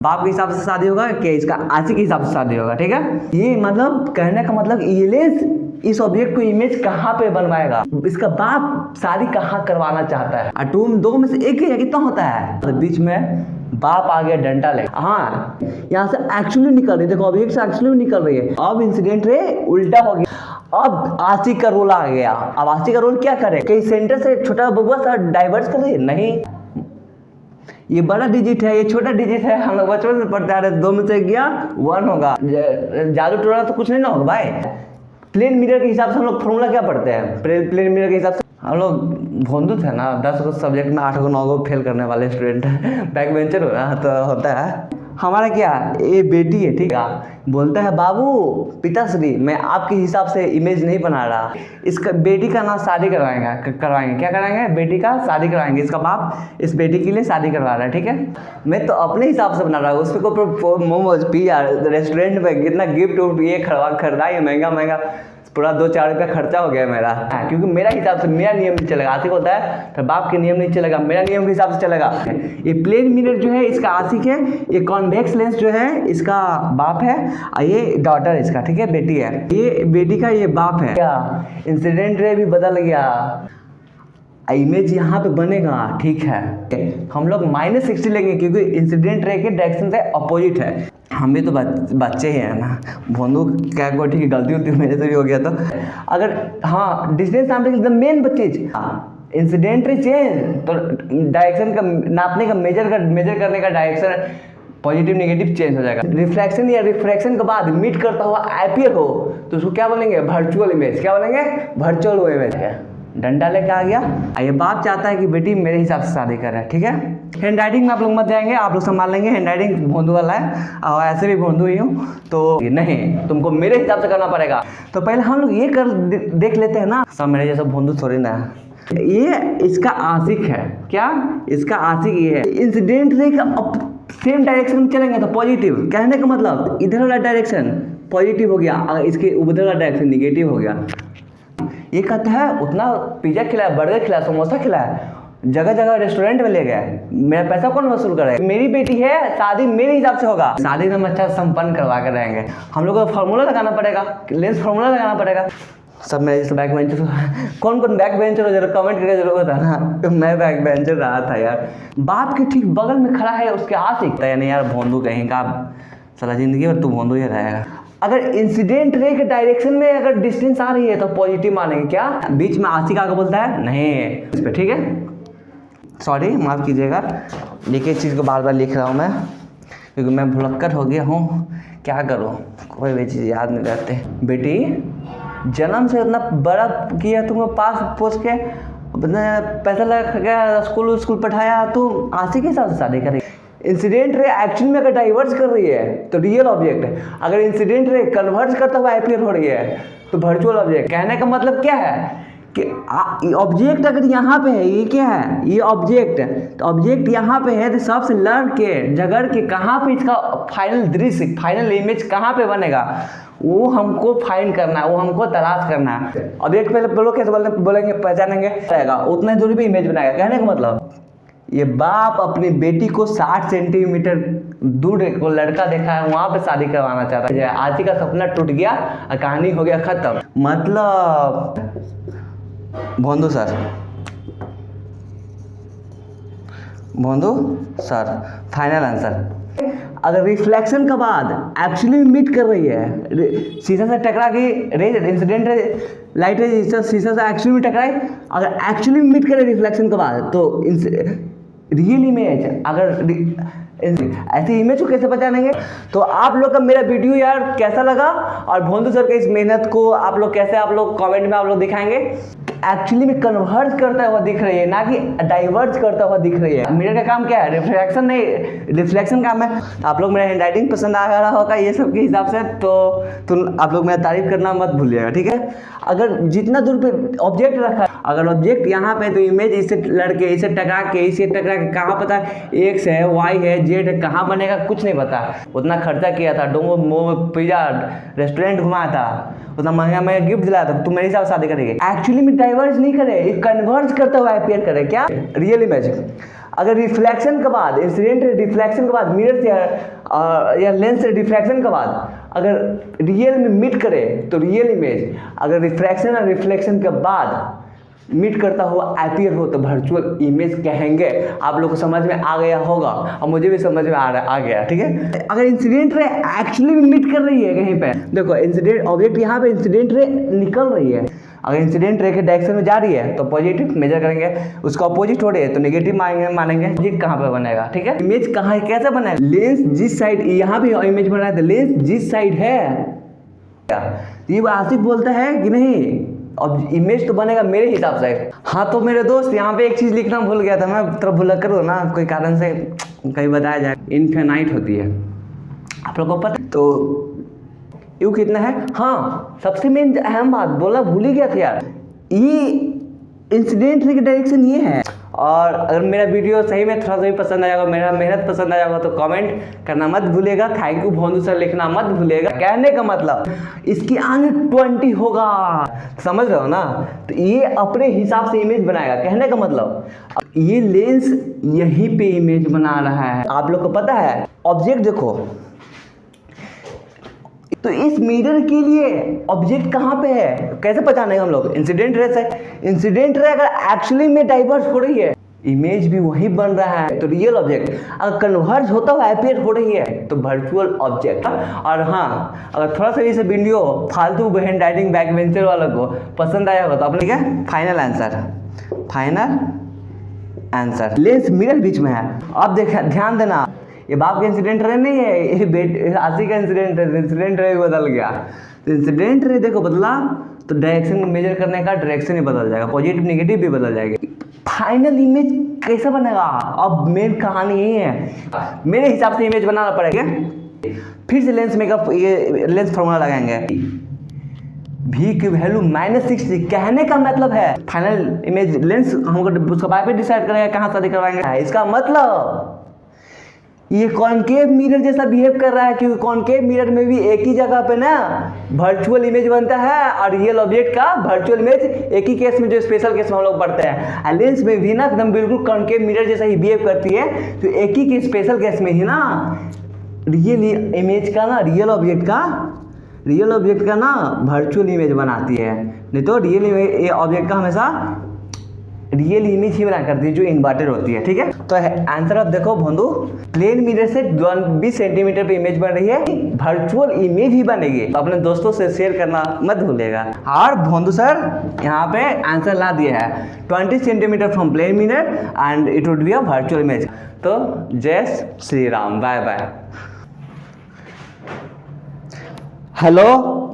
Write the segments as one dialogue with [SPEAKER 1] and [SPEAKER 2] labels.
[SPEAKER 1] बाप के हिसाब से शादी होगा कि इसका आशिक के हिसाब से शादी होगा, ठीक है। ये मतलब कहने का मतलब इलेस इस ऑब्जेक्ट को इमेज कहाँ पे बनवाएगा, इसका बाप शादी कहाँ करवाना चाहता है। और तुम दो में से एक ही है, कितना होता है, तो बीच में बाप आ गया डंडा ले। हाँ, यहाँ से एक्चुअली निकल रही है, देखो ऑब्जेक्ट से एक्चुअली निकल रही है। अब इंसिडेंट रे उल्टा हो गया, अब आशिक का रोल आ गया। अब आशिक का रोल क्या करे, कहीं सेंटर से छोटा बबुआ सा डाइवर्स कर रही है, नहीं, ये बड़ा डिजिट है, ये छोटा डिजिट है। हम लोग बचपन से पढ़ते आ रहे, 2 में से गया 1 होगा। जादू टोना तो कुछ नहीं ना होगा भाई। प्लेन मिरर के हिसाब से हम लोग फॉर्मूला क्या पढ़ते हैं, प्लेन मिरर के हिसाब से हम लोग भोंदू थे ना, 10 गो सब्जेक्ट में 8 गो 9 गो फेल करने वाले स्टूडेंट बैक बेंचर हो रहा तो होता है। हमारा क्या, ये बेटी है, ठीक है, बोलता है बाबू पिताश्री मैं आपके हिसाब से इमेज नहीं बना रहा, इसका बेटी का ना शादी करवाएंगे, क्या कराएंगे, बेटी का शादी करवाएंगे। इसका बाप इस बेटी के लिए शादी करवा रहा है, ठीक है। मैं तो अपने हिसाब से बना रहा हूँ, उस पर को मोमोज पिया, रेस्टोरेंट में कितना गिफ्ट उफ्ट ये खरीदा है, महंगा पूरा 2-4 रुपया खर्चा हो गया मेरा, क्योंकि मेरा हिसाब से मेरा नियम नहीं चलेगा। आशिक होता है तो बाप के नियम नहीं चलेगा, मेरा नियम के हिसाब से चलेगा। ये प्लेन मिरर जो है इसका आशिक है, ये कॉन्वेक्स लेंस जो है इसका बाप है, और ये डॉटर इसका, ठीक है, बेटी है, ये बेटी का ये बाप है। क्या इंसिडेंट रे भी बदल गया, इमेज यहाँ पे बनेगा, ठीक है। हम लोग -60 लेंगे क्योंकि इंसिडेंट रे के डायरेक्शन से अपोजिट है। हम भी तो बच्चे ही हैं ना, भोंदू क्या को ठीक है, गलती होती मेरे से भी हो गया। तो अगर हाँ डिस्टेंस नापने की मेन चीज इंसिडेंट रे चेंज, तो डायरेक्शन का नापने का मेजर करने का डायरेक्शन पॉजिटिव नेगेटिव चेंज हो जाएगा। रिफ्लेक्शन या रिफ्रैक्शन के बाद मीट करता हुआ अपीयर हो तो उसको क्या बोलेंगे, वर्चुअल इमेज। क्या बोलेंगे, वर्चुअल इमेज है। डंडा लेके आ गया, ये बाप चाहता है कि बेटी मेरे हिसाब से शादी करे, ठीक है। हैंड राइटिंग में आप लोग मत जाएंगे, आप लोग संभाल लेंगे, हैंड राइटिंग भोंदू वाला है और ऐसे भी भोंदू ही हूँ, तो नहीं तुमको मेरे हिसाब से करना पड़ेगा। तो पहले हम लोग ये कर देख लेते हैं ना, सब मेरे जैसा भोंदू थोड़ी ना है। ये इसका आशिक है, क्या इसका आशिक ये है। इंसिडेंट रे का सेम डायरेक्शन में चलेंगे तो पॉजिटिव, कहने का मतलब इधर वाला डायरेक्शन पॉजिटिव हो गया, अगर इसके उधर वाला डायरेक्शन निगेटिव हो गया। ये कहता है उतना पिज्जा खिलाया, बर्गर खिलाया, समोसा खिलाया, जगह जगह रेस्टोरेंट में ले गए, मेरा पैसा कौन वसूल करेगा, मेरी बेटी है, शादी मेरे हिसाब से होगा, शादी में अच्छा संपन्न करवा कर रहेंगे। हम लोग को फार्मूला लगाना पड़ेगा, लेंस फार्मूला लगाना पड़ेगा। सब मेरे जैसे बैक बेंचर कौन बैक बेंचर हो, जरा कमेंट करके जरूर बताना। मैं बैक बेंचर रहा था यार। बाप के ठीक बगल में खड़ा है उसके आशिक, यानी यार भोंदू कहीं का, साला जिंदगी भर तू भोंदू ही रहेगा। अगर इंसिडेंट रे के डायरेक्शन में अगर डिस्टेंस आ रही है तो पॉजिटिव मानेंगे, क्या बीच में आशिक आके बोलता है नहीं इस पे, ठीक है, सॉरी माफ़ कीजिएगा, लिखे चीज़ को बार बार लिख रहा हूँ मैं, क्योंकि मैं भुलक्कड़ हो गया हूँ, क्या करूँ, कोई भी चीज़ याद नहीं रहते। बेटी जन्म से इतना बड़ा किया, तुमको पास पोस के पैसा लगा गया, स्कूल पढ़ाया, तो आशिक के हिसाब से शादी करेगी। इंसिडेंट रे एक्शन में अगर डाइवर्स कर रही है तो रियल ऑब्जेक्ट है, अगर इंसिडेंट रे कन्वर्ज करता हुआ अपीयर हो रही है तो वर्चुअल ऑब्जेक्ट। कहने का मतलब क्या है कि ऑब्जेक्ट अगर यहाँ पे है, ये क्या है, ये ऑब्जेक्ट है, तो ऑब्जेक्ट यहाँ पे है, तो सबसे लड़ के झगड़ के कहाँ पे इसका फाइनल दृश्य, फाइनल इमेज कहाँ पे बनेगा, वो हमको फाइंड करना है, वो हमको तलाश करना है। ऑब्जेक्ट पहले बोलो कैसे बोलेंगे पहचानेंगे, उतना दूरी पे इमेज बनाएगा। कहने का मतलब ये बाप अपनी बेटी को 60 सेंटीमीटर दूर को लड़का देखा है, वहां पे शादी करवाना चाहता है। आशिक का सपना टूट गया और कहानी हो गया खत्म। मतलब भोंदू सर फाइनल आंसर। अगर रिफ्लेक्शन के बाद एक्चुअली मीट कर रही है, शीशा से टकरा के इंसिडेंट लाइट रे शीशा से एक्चुअली में टकराई, अगर एक्चुअली मीट करे रिफ्लेक्शन के बाद तो रियल इमेज, अगर ऐसी इमेज को कैसे पहचानेंगे। तो आप लोग का मेरा वीडियो यार कैसा लगा, और भोंदू सर के इस मेहनत को आप लोग कैसे, आप लोग कमेंट में आप लोग दिखाएंगे। एक्चुअली में कन्वर्ज करता हुआ दिख रही है, ना कि डाइवर्ज करता हुआ दिख रही है। मिरर का काम क्या है, रिफ्लेक्शन नहीं, रिफ्लेक्शन काम है। आप लोग मेरा हैंड राइटिंग पसंद आ रहा होगा ये सब के हिसाब से, तो आप लोग मेरा तारीफ करना मत भूलिएगा, ठीक है। अगर जितना दूर पे ऑब्जेक्ट रखा है, अगर ऑब्जेक्ट यहाँ पे तो इमेज इससे लड़के, इससे टकरा के कहाँ पता एक्स है, वाई है, जेड है, कहाँ बनेगा कुछ नहीं पता। उतना खर्चा किया था, डोमो पिज्जा रेस्टोरेंट घुमाया था, उतना महंगा गिफ्ट दिलाया था, तुम मेरे हिसाब से शादी करेगी। एक्चुअली में डाइवर्ज नहीं करे, ये कन्वर्ज करता हुआ अपीयर करे। क्या? Real image. अगर रिफ्लेक्शन के बाद, इंसिडेंट रिफ्लेक्शन के बाद, मिरर से या लेंस से रिफ्लेक्शन के बाद अगर रियल में मीट करे तो रियल इमेज, अगर रिफ्रैक्शन और रिफ्लेक्शन के बाद मीट करता हुआ अपीयर हो तो वर्चुअल इमेज कहेंगे। आप लोग को समझ में आ गया होगा और मुझे भी समझ में आ गया, ठीक है। अगर इंसिडेंट रे एक्चुअली मीट कर रही है कहीं पे, देखो इंसिडेंट ऑब्जेक्ट यहाँ पे इंसिडेंट रे निकल रही है, अगर इंसिडेंट रे के डायरेक्शन में जा रही है तो पॉजिटिव मेजर करेंगे, उसका अपोजिट हो रही है तो नेगेटिव मानेंगे। इमेज कहाँ पे बनेगा, ठीक है। इमेज कहाँ है, कैसे बनेगा? लेंस जिस साइड, यहाँ भी इमेज बना है तो लेंस जिस साइड है, ये आसिफ बोलता है कि नहीं, अब इमेज तो बनेगा मेरे हिसाब से। हाँ तो मेरे दोस्त यहाँ पे एक चीज़ लिखना भूल गया था मैं, थोड़ा भूला करो ना, कोई कारण से कहीं बताया जाए। इनफिनाइट होती है, आप लोगों को पता। तो यू कितना है? हाँ, सबसे मेन अहम बात बोला भूल ही गया था यार, ये इंसिडेंट की डायरेक्शन ये है। और अगर मेरा वीडियो सही में थोड़ा सा भी पसंद आएगा, मेरा मेहनत पसंद आएगा तो कमेंट करना मत भूलिएगा, थैंक यू भोंदू सर लिखना मत भूलिएगा। कहने का मतलब इसकी आगे 20 होगा, समझ रहे हो ना। तो ये अपने हिसाब से इमेज बनाएगा, कहने का मतलब ये लेंस यहीं पे इमेज बना रहा है। आप लोग को पता है ऑब्जेक्ट देखो, तो इस मिरर के लिए ऑब्जेक्ट कहाँ पे है, कैसे पहचानेंगे हम लोग? इंसिडेंट रे से। इंसिडेंट रे अगर एक्चुअली में डाइवर्स हो रही है, इमेज भी वही बन रहा है तो रियल ऑब्जेक्ट। अगर कन्वर्ज होता हुआ अपीयर हो रही है तो वर्चुअल ऑब्जेक्ट। और हाँ, अगर थोड़ा सा इसे वीडियो फालतू हैंड राइटिंग बैक वेंचर वालों को पसंद आया होगा तो अपने, ठीक है, फाइनल आंसर लेंस मिरर बीच में है। अब देखा, ध्यान देना, ये बाप का इंसिडेंट रे नहीं है, ये आशी का इंसिडेंट रे, इंसिडेंट रे भी बदल गया। तो इंसिडेंट रे देखो बदला तो डायरेक्शन मेजर करने का डायरेक्शन ही बदल जाएगा, पॉजिटिव नेगेटिव भी बदल जाएगी। फाइनल इमेज कैसे बनेगा? अब मेन कहानी यही है, मेरे हिसाब से इमेज बनाना पड़ेगा। फिर से लेंस मेकअप, ये लेंस फॉर्मूला लगाएंगे, v की वैल्यू -60। कहने का मतलब है फाइनल इमेज लेंस हमको उसका बाय पे डिसाइड करेगा कहाँ शादी करवाएंगे। इसका मतलब ये कॉनकेव मिरर जैसा बिहेव कर रहा है, क्योंकि कॉनकेव मिरर में भी एक ही जगह पे ना वर्चुअल इमेज बनता है और रियल ऑब्जेक्ट का वर्चुअल इमेज एक ही केस में, जो स्पेशल केस में हम लोग पढ़ते हैं। लेंस में भी ना एकदम बिल्कुल कॉनकेव मिरर जैसा ही बिहेव करती है, तो एक ही के स्पेशल केस में ही ना रियल इमेज का ना, रियल ऑब्जेक्ट का ना वर्चुअल इमेज बनाती है। नहीं तो रियल ऑब्जेक्ट का हमेशा रियल इमेज ही बना करती है जो इन्वर्टेड होती है, ठीक है। तो आंसर अब देखो भोंदू, प्लेन मिरर से 20 सेंटीमीटर पे इमेज बन रही है, वर्चुअल इमेज ही बनेगी। तो अपने दोस्तों से शेयर करना मत भूलिएगा। और भोंदू सर यहाँ पे आंसर ला दिया है 20 centimetre from plane mirror and it would be a virtual image. तो जय Shri Ram, bye bye. Hello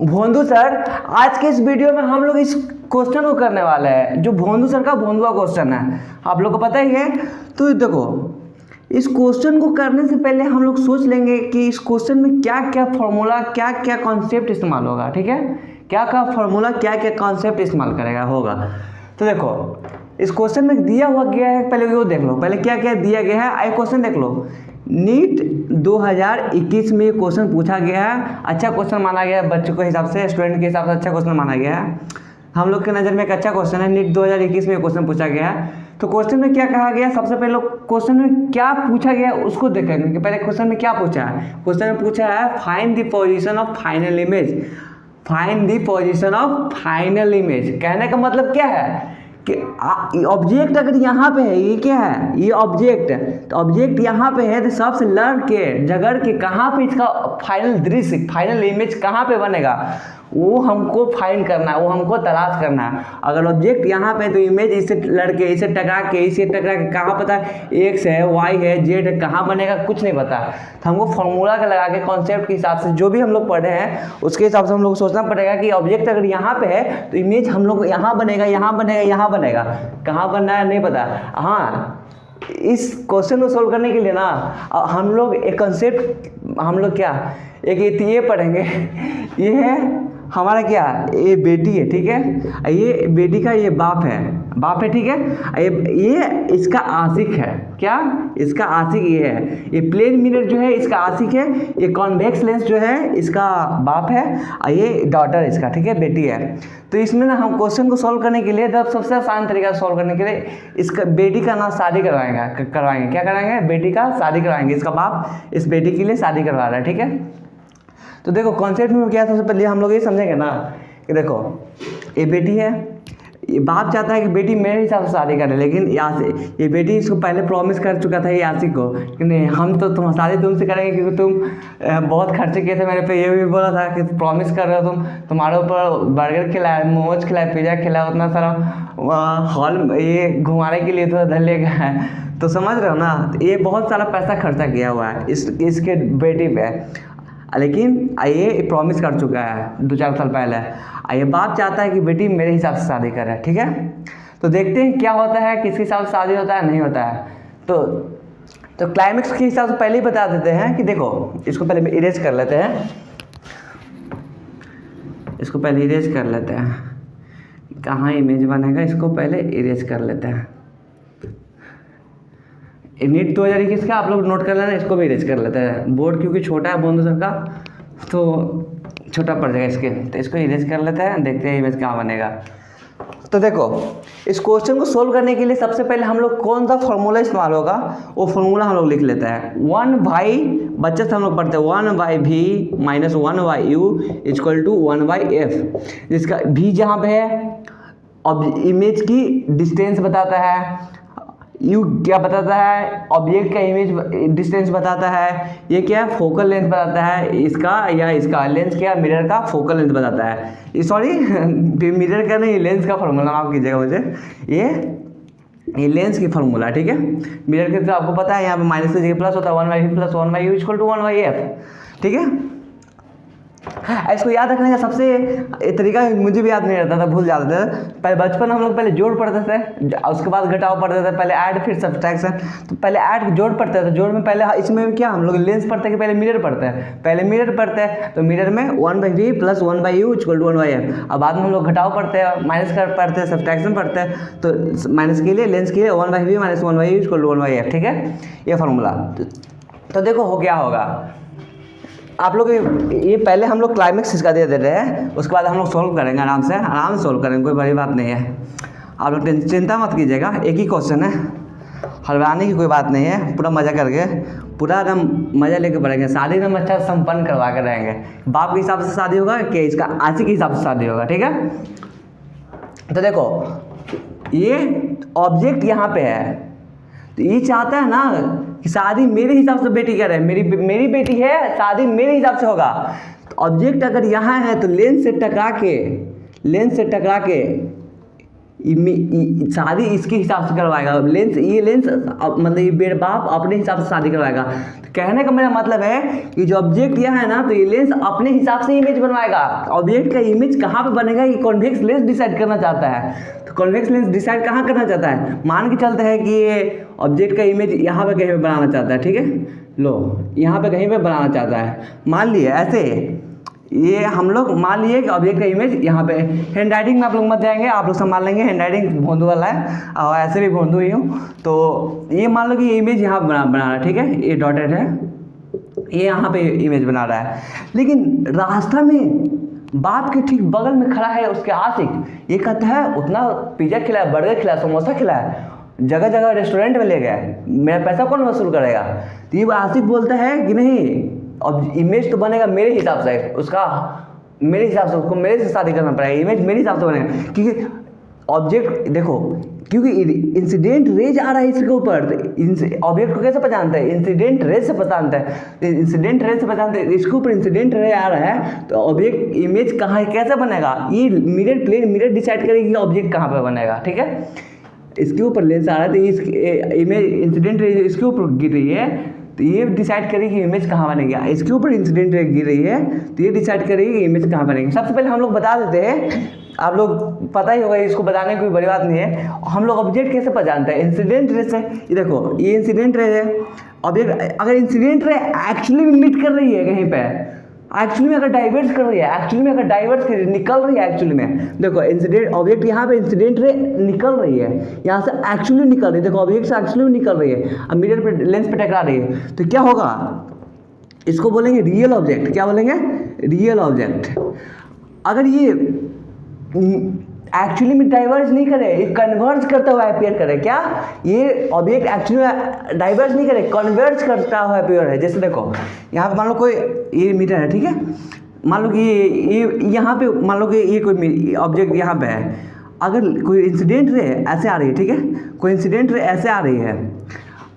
[SPEAKER 1] भोंदू सर, आज के इस वीडियो में हम लोग इस क्वेश्चन को करने वाले हैं जो भोंदू सर का भोंदुआ क्वेश्चन है, आप लोग को पता ही है। तो देखो, इस क्वेश्चन को करने से पहले हम लोग सोच लेंगे कि इस क्वेश्चन में क्या क्या फॉर्मूला, क्या क्या कॉन्सेप्ट इस्तेमाल होगा, ठीक है। क्या क्या फॉर्मूला, क्या क्या कॉन्सेप्ट इस्तेमाल करेगा होगा। तो देखो इस क्वेश्चन में दिया हुआ गया है, पहले वो देख लो, पहले क्या क्या दिया गया है। आई क्वेश्चन देख लो, नीट 2021 में क्वेश्चन पूछा गया है, अच्छा क्वेश्चन माना गया है, बच्चों के हिसाब से, स्टूडेंट के हिसाब से अच्छा क्वेश्चन माना गया है। हम लोग के नज़र में एक अच्छा क्वेश्चन है, नीट 2021 में क्वेश्चन पूछा गया है। तो क्वेश्चन में क्या कहा गया, सबसे पहले क्वेश्चन में क्या पूछा गया उसको देखेंगे कि पहले क्वेश्चन में क्या पूछा है। क्वेश्चन में पूछा है find the position of final image, find the position of final image. कहने का मतलब क्या है कि ऑब्जेक्ट अगर यहाँ पे है, ये क्या है, ये ऑब्जेक्ट, तो ऑब्जेक्ट यहाँ पे है, तो सबसे लड़ के झगड़ के कहाँ पे इसका फाइनल दृश्य, फाइनल इमेज कहाँ पे बनेगा, वो हमको फाइंड करना है, वो हमको तलाश करना है। अगर ऑब्जेक्ट यहाँ पे तो इमेज इससे लड़के, इससे टकरा के कहाँ पता है, एक्स है, वाई है, जेड है, कहाँ बनेगा कुछ नहीं पता। तो हमको फॉर्मूला का लगा के कॉन्सेप्ट के हिसाब से जो भी हम लोग पढ़े हैं उसके हिसाब से हम लोग सोचना पड़ेगा कि ऑब्जेक्ट अगर यहाँ पे है तो इमेज हम लोग यहाँ बनेगा, यहाँ बनेगा, यहाँ बनेगा, कहाँ बनना है नहीं पता। हाँ, इस क्वेश्चन को सोल्व करने के लिए ना हम लोग एक कॉन्सेप्ट, हम लोग क्या एक ये पढ़ेंगे, ये है हमारा क्या, ये बेटी है, ठीक है, ये बेटी का ये बाप है, ठीक है, ये इसका आशिक है। क्या, इसका आशिक ये है। ये प्लेन मिरर जो है इसका आशिक है, ये कॉन्वेक्स लेंस जो है इसका बाप है, और ये डॉटर इसका, ठीक है, बेटी है। तो इसमें ना हम क्वेश्चन को सॉल्व करने के लिए सबसे आसान तरीका सॉल्व करने के लिए इसका बेटी का ना शादी करवाएंगे। क्या कराएंगे, बेटी का शादी करवाएंगे। इसका बाप इस बेटी के लिए शादी करवा रहा है, ठीक है। तो देखो कॉन्सेप्ट में क्या है, सबसे पहले हम लोग ये समझेंगे ना कि देखो ये बेटी है, ये बाप चाहता है कि बेटी मेरे हिसाब से शादी करे, लेकिन ये बेटी इसको पहले प्रॉमिस कर चुका था यासी को कि नहीं हम तो शादी तुमसे करेंगे क्योंकि तुम बहुत खर्चे किए थे मेरे पे। ये भी बोला था कि प्रॉमिस कर रहे हो तुम, तुम्हारे ऊपर बर्गर खिलाया, मोमोज खिलाया, पिज़्ज़ा खिलाया, उतना सारा हॉल ये घुमाने के लिए तो धन ले गया है। तो समझ रहे हो ना, ये बहुत सारा पैसा खर्चा किया हुआ है इसके बेटी पे, लेकिन ये प्रॉमिस कर चुका है 2-4 साल पहले। ये बाप चाहता है कि बेटी मेरे हिसाब से शादी करे, ठीक है। तो देखते हैं क्या होता है, किसके हिसाब से शादी होता है नहीं होता है। तो क्लाइमेक्स के हिसाब से पहले ही बता देते हैं कि देखो इसको पहले इरेज कर लेते हैं, इसको पहले इरेज कर लेते हैं, कहाँ इमेज बनेगा, इसको पहले इरेज कर लेते हैं। नीट 2021 का आप लोग नोट कर लेना, इसको भी इरेज कर लेते हैं। बोर्ड क्योंकि छोटा है बंधु सर का, तो छोटा पड़ जाएगा इसके, तो इसको इरेज कर लेते हैं, देखते हैं इमेज कहाँ बनेगा। तो देखो इस क्वेश्चन को सोल्व करने के लिए सबसे पहले हम लोग कौन सा फॉर्मूला इस्तेमाल होगा, वो फॉर्मूला हम लोग लिख लेते हैं। 1/, बच्चे से हम लोग पढ़ते हैं 1/v minus 1/u equal to 1/f, जिसका v जहाँ पे है अब इमेज की डिस्टेंस बताता है, यू क्या बताता है, ऑब्जेक्ट का इमेज डिस्टेंस बताता है, ये क्या है फोकल लेंथ बताता है इसका, या इसका लेंस क्या मिरर का फोकल लेंथ बताता है। सॉरी मिरर का नहीं, लेंस का फार्मूला माफ कीजिएगा मुझे, ये लेंस की फार्मूला, ठीक है। मिरर के तो आपको पता है यहाँ पे माइनस की जगह प्लस होता है, 1/v plus 1/u equal to 1/f, ठीक है। इसको याद रखने का सबसे तरीका मुझे भी याद नहीं रहता था, भूल जाते थे। पहले बचपन हम लोग पहले जोड़ पढ़ते थे, उसके बाद घटाव पढ़ते थे, पहले ऐड फिर सब्सट्रैक्शन। तो पहले ऐड जोड़ पढ़ते थे, जोड़ में पहले इसमें क्या हम लोग लेंस पढ़ते हैं कि पहले मिरर पढ़ते हैं, पहले मिरर पढ़ते हैं तो मिरर में 1/v plus 1/u equal to 1/f। अब बाद में हम लोग घटाव पढ़ते हैं, माइनस कर पढ़ते हैं, सब्सट्रैक्शन पढ़ते हैं, तो माइनस के लिए लेंस के लिए 1/v minus 1/u equal to 1/f, ठीक है, ये फार्मूला। तो देखो हो क्या होगा, आप लोग ये पहले हम लोग क्लाइमेक्स इसका दे देते हैं, उसके बाद हम लोग सॉल्व करेंगे, आराम से सॉल्व करेंगे, कोई बड़ी बात नहीं है। आप लोग चिंता मत कीजिएगा, एक ही क्वेश्चन है, हड़बड़ाने की कोई बात नहीं है, पूरा मज़ा करके पूरा एकदम मज़ा लेके पढ़ेंगे। शादी एकदम अच्छा संपन्न करवा कर रहेंगे। बाप के हिसाब से शादी होगा कि इसका आशिक के हिसाब से शादी होगा, ठीक है। तो देखो ये ऑब्जेक्ट यहाँ पे है, तो ये चाहता है ना कि शादी मेरे हिसाब से बेटी करे, मेरी बेटी है, शादी मेरे हिसाब से होगा। तो ऑब्जेक्ट अगर यहाँ है तो लेंस से टकरा के शादी इसके हिसाब से करवाएगा। ये लेंस मतलब ये बाप अपने हिसाब से शादी करवाएगा। तो कहने का मेरा मतलब है कि जो ऑब्जेक्ट यहाँ है ना, तो ये लेंस अपने हिसाब से इमेज बनवाएगा। ऑब्जेक्ट का इमेज कहाँ पे बनेगा, ये कॉन्वेक्स लेंस डिसाइड करना चाहता है। तो कॉन्वेक्स लेंस डिसाइड कहाँ करना चाहता है, मान के चलते हैं कि ये ऑब्जेक्ट का इमेज यहाँ पे कहीं पे बनाना चाहता है, ठीक है। लो यहाँ पे कहीं पे बनाना चाहता है, मान लिए ऐसे, ये हम लोग मान लिए कि ऑब्जेक्ट का इमेज यहाँ पे। हैंड राइटिंग में आप लोग मत जाएंगे, आप लोग संभाल लेंगे, हैंड राइटिंग भोंदू वाला है और ऐसे भी भोंदू ही हूँ। तो ये मान लो कि ये इमेज यहाँ बना रहा है, ठीक है, ये डॉटेड है, ये यहाँ पे इमेज बना रहा है। लेकिन रास्ता में बाप के ठीक बगल में खड़ा है उसके आशिक, ये कहता है उतना पिज़्ज़ा खिलाया, बर्गर खिलाया, समोसा खिलाया, जगह जगह रेस्टोरेंट में ले गया, मेरा पैसा कौन वसूल करेगा। तो ये आशिक बोलता है कि नहीं, अब इमेज तो बनेगा मेरे हिसाब से, उसका मेरे हिसाब से, उसको मेरे से शादी करना पड़ेगा, इमेज मेरे हिसाब से बनेगा। क्योंकि ऑब्जेक्ट देखो, क्योंकि इंसिडेंट रेज आ रहा है इसके ऊपर, तो ऑब्जेक्ट को कैसे पहचानता है, इंसिडेंट रेज से पहचानता है, इंसिडेंट रेज से पहचानते हैं, इसके ऊपर इंसिडेंट रे आ रहा है, तो ऑब्जेक्ट इमेज कहाँ कैसे बनेगा, ये मिरर प्लेन मिरर डिसाइड करेगी ऑब्जेक्ट कहाँ पर बनेगा, ठीक है। इसके ऊपर लेंस आ रहा है, तो इस इमेज इंसिडेंट रे इसके ऊपर गिर रही है, तो ये डिसाइड करेगी कि इमेज कहाँ बनेगी। इसके ऊपर इंसिडेंट रे गिर रही है, तो ये डिसाइड करेगी कि इमेज कहाँ बनेगी। सबसे पहले हम लोग बता देते हैं, आप लोग पता ही होगा, इसको बताने की कोई बड़ी बात नहीं है। हम लोग ऑब्जेक्ट कैसे पहचानते हैं, इंसिडेंट रे से। ये देखो ये इंसिडेंट रे है, ऑब्जेक्ट अगर इंसिडेंट रे एक्चुअली मीट कर रही है कहीं पे, एक्चुअली में अगर डाइवर्स कर रही है, एक्चुअली में अगर डाइवर्स कर निकल रही है, एक्चुअली में देखो इंसिडेंट ऑब्जेक्ट यहाँ पे इंसिडेंट रे निकल रही है, यहाँ से एक्चुअली निकल रही है, देखो ऑब्जेक्ट से एक्चुअली में निकल रही है, अब मिरर पे लेंस पे टकरा रही है, तो क्या होगा, इसको बोलेंगे रियल ऑब्जेक्ट। क्या बोलेंगे? Real object. अगर ये एक्चुअली में डाइवर्ज नहीं करे, ये कन्वर्ज करता हुआ अपीयर करे, क्या ये ऑब्जेक्ट एक्चुअली में डाइवर्ज नहीं करे, कन्वर्ज करता हुआ अपीयर है। जैसे देखो यहाँ पे मान लो कोई ये मीटर है, ठीक है, मान लो कि ये यहाँ पे मान लो कि ये कोई ऑब्जेक्ट यहाँ पे है, अगर कोई इंसिडेंट रे ऐसे आ रही है, ठीक है, कोई इंसिडेंट रे ऐसे आ रही है,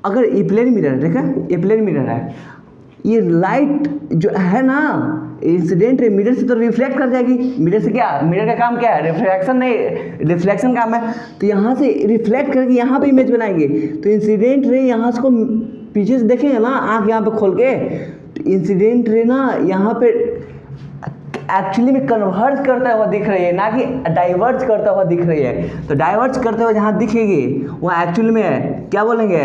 [SPEAKER 1] अगर ये प्लेन मिरर है, ठीक है, ये प्लेन मिरर है, ये लाइट जो है ना इंसिडेंट मिरर से तो रिफ्लेक्ट कर जाएगी, मिरर से क्या, मिरर का काम क्या है, रिफ्लेक्शन नहीं, रिफ्लेक्शन काम है, तो यहाँ से रिफ्लेक्ट करके यहाँ पे इमेज बनाएंगे, तो इंसिडेंट रे यहाँ से को पीछे से देखेंगे ना, आँख यहाँ पे खोल के, तो इंसिडेंट रे ना यहाँ पे एक्चुअली में कन्वर्ज करता हुआ दिख रही है, ना कि डाइवर्ज करता हुआ दिख रही है। तो डाइवर्ज करते हुए जहाँ दिखेगी वहाँ एक्चुअली में है, क्या बोलेंगे,